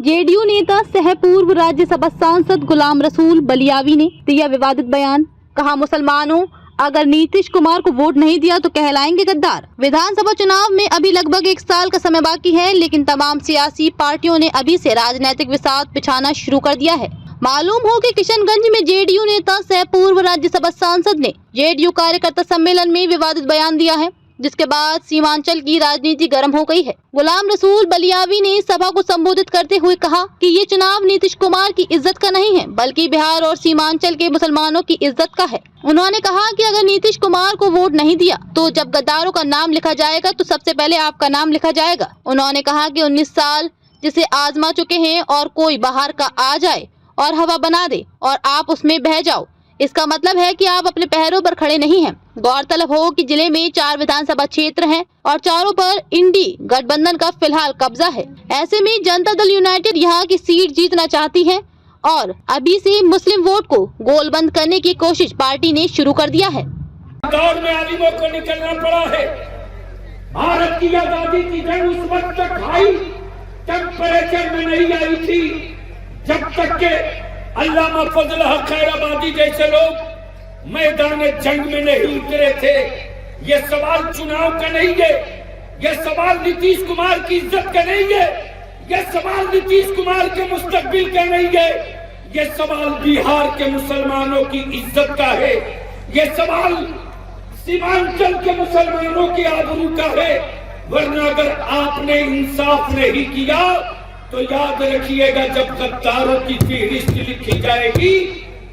JDU नेता सह पूर्व राज्यसभा सांसद गुलाम रसूल बलियावी ने दिया विवादित बयान। कहा, मुसलमानों अगर नीतीश कुमार को वोट नहीं दिया तो कहलाएंगे गद्दार। विधानसभा चुनाव में अभी लगभग 1 साल का समय बाकी है, लेकिन तमाम सियासी पार्टियों ने अभी से राजनीतिक विवाद बिछाना शुरू कर दिया है। मालूम हो कि किशनगंज में जेडीयू नेता सह पूर्व राज्यसभा सांसद ने जेडीयू कार्यकर्ता सम्मेलन में विवादित बयान दिया है, जिसके बाद सीमांचल की राजनीति गर्म हो गई है। गुलाम रसूल बलियावी ने सभा को संबोधित करते हुए कहा कि ये चुनाव नीतीश कुमार की इज्जत का नहीं है, बल्कि बिहार और सीमांचल के मुसलमानों की इज्जत का है। उन्होंने कहा कि अगर नीतीश कुमार को वोट नहीं दिया तो जब गद्दारों का नाम लिखा जाएगा तो सबसे पहले आपका नाम लिखा जाएगा। उन्होंने कहा कि 19 साल जिसे आजमा चुके हैं और कोई बाहर का आ जाए और हवा बना दे और आप उसमें बह जाओ, इसका मतलब है कि आप अपने पैरों पर खड़े नहीं हैं। गौरतलब हो कि जिले में 4 विधानसभा क्षेत्र हैं और चारों पर इंडी गठबंधन का फिलहाल कब्जा है। ऐसे में जनता दल यूनाइटेड यहाँ की सीट जीतना चाहती है और अभी से मुस्लिम वोट को गोलबंद करने की कोशिश पार्टी ने शुरू कर दिया है। दौर में आलिमों को निकलना पड़ा है। भारत की आजादी की जंग उस वक्त तक हाई टेम्परेचर में नहीं आई थी जब तक के अल्लामा फजल हक खैराबादी जैसे लोग मैदान जंग में नहीं उतरे थे। ये सवाल चुनाव का नहीं है, ये सवाल नीतीश कुमार की इज्जत का नहीं है, ये सवाल नीतीश कुमार के मुस्तकबिल का नहीं है, ये सवाल बिहार के मुसलमानों की इज्जत का है, ये सवाल सीमांचल के मुसलमानों की आबरू का है। वरना अगर आपने इंसाफ नहीं किया तो याद रखिएगा, जब गद्दारों की फहरिस्त लिखी जाएगी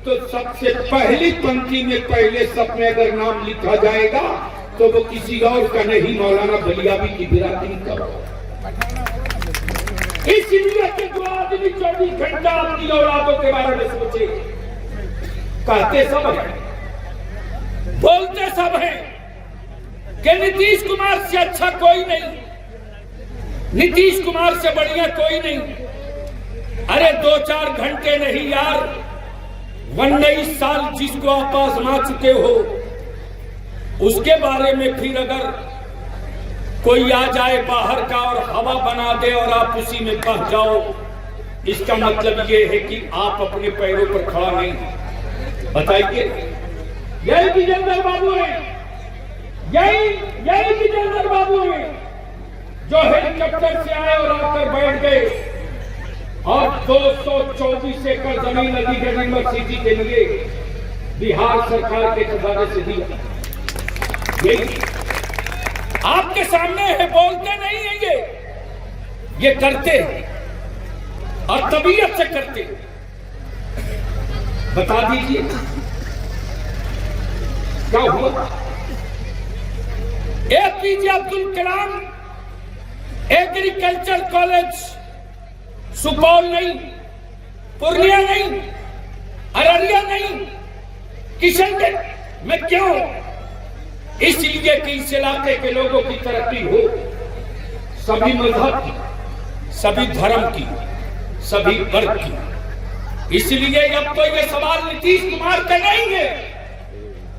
तो सबसे पहली पंक्ति में पहले सब में अगर नाम लिखा जाएगा तो वो किसी और का नहीं, मौलाना बलियावी की बिरादरी का होगा। इसलिए कि जो आदमी 24 घंटा अपनी औलादों के बारे में सोचे, कहते सब है, बोलते सब है कि नीतीश कुमार से अच्छा कोई नहीं, नीतीश कुमार से बढ़िया कोई नहीं। अरे 2-4 घंटे नहीं यार, 19 साल जिसको आप आजमा चुके हो उसके बारे में फिर अगर कोई आ जाए बाहर का और हवा बना दे और आप उसी में बह जाओ, इसका मतलब ये है कि आप अपने पैरों पर खड़ा नहीं। बताइए, यही विजेंद्र बाबू है, यही विजेंद्र बाबू है जो हेलीकॉप्टर से आए और आकर बैठ गए और 224 एकड़ जमीन अलीगढ़ यूनिवर्सिटी के लिए बिहार सरकार के खजाने से दिया। यही आपके सामने है, बोलते नहीं है, ये करते हैं और तबीयत से करते। बता दीजिए क्या हुआ? APJ Abdul Kalam agriculture college Supaul नहीं, पूर्णिया नहीं, अररिया नहीं, किशनगंज में क्यों? इसलिए कि इस इलाके के लोगों की तरक्की हो, सभी मजहब की, सभी धर्म की, सभी वर्ग की। इसलिए अब तो ये सवाल नीतीश कुमार का नहीं है,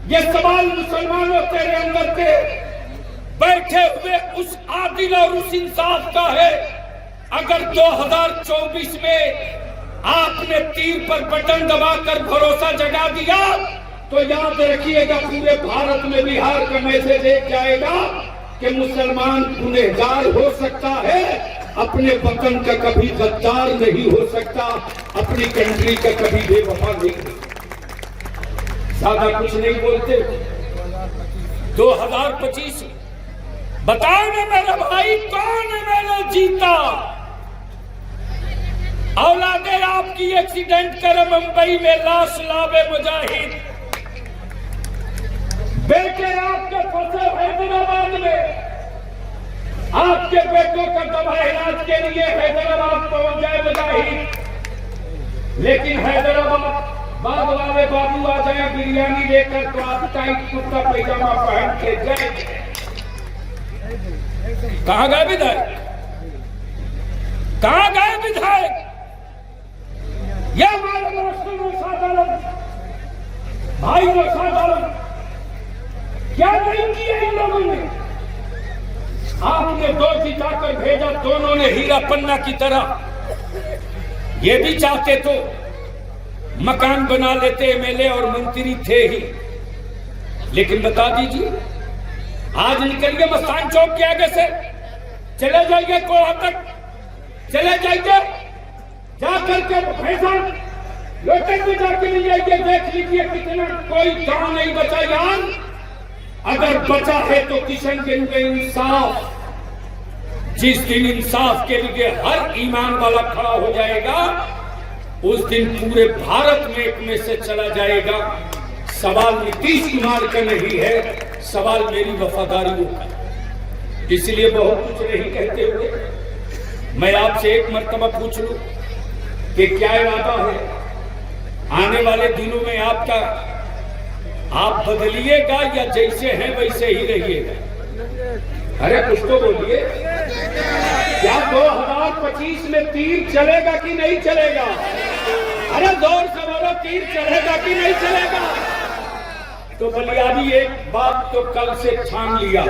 ये सवाल मुसलमानों तेरे अंदर के बैठे हुए उस आदिल और उस इंसाफ का है। अगर 2024 में आपने तीर पर बटन दबाकर भरोसा जगा दिया तो याद रखिएगा, पूरे भारत में बिहार का मैसेज एक जाएगा कि मुसलमान गुनहगार हो सकता है, अपने वतन का कभी गद्दार नहीं हो सकता, अपनी कंट्री का कभी बेवफा नहीं। ज्यादा कुछ नहीं बोलते। 2025 बताओ ना मेरा भाई, कौन मैंने जीता? औलादे आपकी एक्सीडेंट कर मुंबई में लाश लावे मुजाहिद, बेटे आपके फंसे हैदराबाद में, आपके बेटों का दवा इलाज के लिए हैदराबाद पहुंच जाए मुजाहिद। लेकिन हैदराबाद बाद वाले बाबू आ जाए बिरयानी लेकर तो आप टाइट कुर्ता पैजामा पहन के जाए। कहां गए विधायक? कहां गए विधायक? यह हमारे भाई क्या नहीं किया इन लोगों ने? आपने 2 जिताकर भेजा, दोनों ने हीरा पन्ना की तरह ये भी चाहते तो मकान बना लेते, एमएलए और मंत्री थे ही। लेकिन बता दीजिए, आज निकलिए मस्तान चौक के आगे से, चले जाइए कोड़ा तक, चले जाइए, जाकर के फैसल लोटन में जाके ले जाइए, देख लीजिए कितना कोई गांव नहीं बचा यार। अगर बचा है तो किशनगंज में इंसाफ, जिस दिन इंसाफ के लिए हर ईमान वाला खड़ा हो जाएगा, उस दिन पूरे भारत में एक मैसेज चला जाएगा। सवाल नीतीश कुमार का नहीं है, सवाल मेरी वफादारियों का। इसलिए बहुत कुछ नहीं कहते हुए मैं आपसे एक मर्तबा पूछ लूं कि क्या इरादा है आने वाले दिनों में आपका? आप बदलिएगा या जैसे हैं वैसे ही रहिएगा? अरे कुछ तो बोलिए, क्या 2025 में तीर चलेगा कि नहीं चलेगा? अरे जोर से बोलो, तीर चलेगा कि नहीं चलेगा? तो बलियावी एक बात तो कल से ठान लिया,